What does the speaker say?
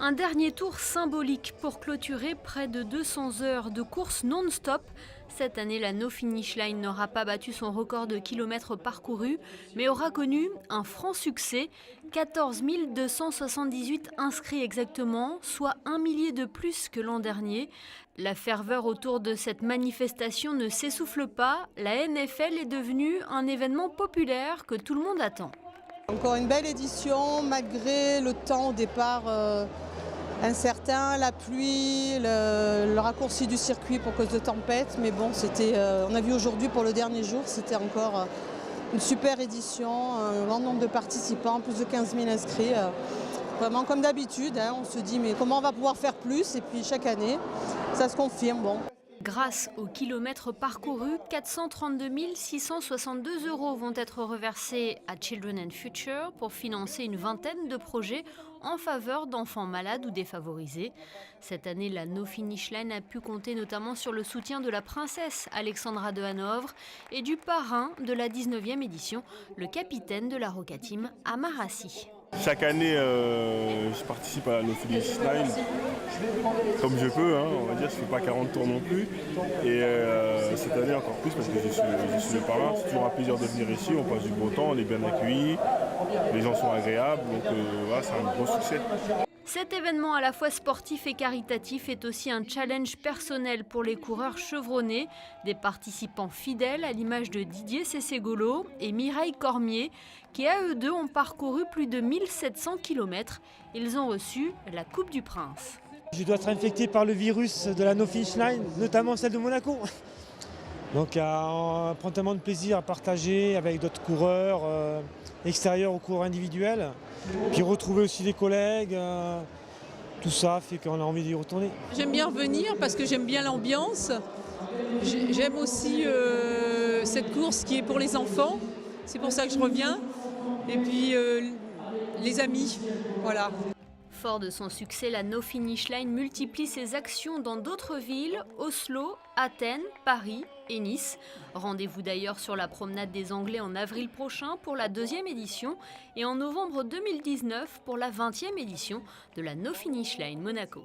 Un dernier tour symbolique pour clôturer près de 200 heures de course non-stop. Cette année, la No Finish Line n'aura pas battu son record de kilomètres parcourus, mais aura connu un franc succès. 14 278 inscrits exactement, soit un millier de plus que l'an dernier. La ferveur autour de cette manifestation ne s'essouffle pas. La NFL est devenue un événement populaire que tout le monde attend. Encore une belle édition, malgré le temps au départ incertain, la pluie, le raccourci du circuit pour cause de tempête. Mais bon, on a vu aujourd'hui pour le dernier jour, c'était encore une super édition, un grand nombre de participants, plus de 15 000 inscrits. Vraiment comme d'habitude, hein, on se dit mais comment on va pouvoir faire plus? Et puis chaque année, ça se confirme. Bon. Grâce aux kilomètres parcourus, 432 662 € vont être reversés à Children and Future pour financer une vingtaine de projets en faveur d'enfants malades ou défavorisés. Cette année, la No Finish Line a pu compter notamment sur le soutien de la princesse Alexandra de Hanovre et du parrain de la 19e édition, le capitaine de la Roca Team, Amarassi. Chaque année, je participe à la No Finish Line comme je peux, hein, on va dire, je ne fais pas 40 tours non plus. Et cette année encore plus parce que je suis le parrain. C'est toujours un plaisir de venir ici, on passe du beau temps, on est bien accueillis, les gens sont agréables, donc voilà, c'est un gros succès. Cet événement à la fois sportif et caritatif est aussi un challenge personnel pour les coureurs chevronnés, des participants fidèles à l'image de Didier Cessegolo et Mireille Cormier, qui à eux deux ont parcouru plus de 1700 km. Ils ont reçu la Coupe du Prince. Je dois être infecté par le virus de la No Finish Line, notamment celle de Monaco. Donc on prend tellement de plaisir à partager avec d'autres coureurs extérieurs aux coureurs individuels. Puis retrouver aussi les collègues, tout ça fait qu'on a envie d'y retourner. J'aime bien revenir parce que j'aime bien l'ambiance. J'aime aussi cette course qui est pour les enfants. C'est pour ça que je reviens. Et puis les amis, voilà. Fort de son succès, la No Finish Line multiplie ses actions dans d'autres villes, Oslo, Athènes, Paris et Nice. Rendez-vous d'ailleurs sur la promenade des Anglais en avril prochain pour la 2e édition et en novembre 2019 pour la 20e édition de la No Finish Line Monaco.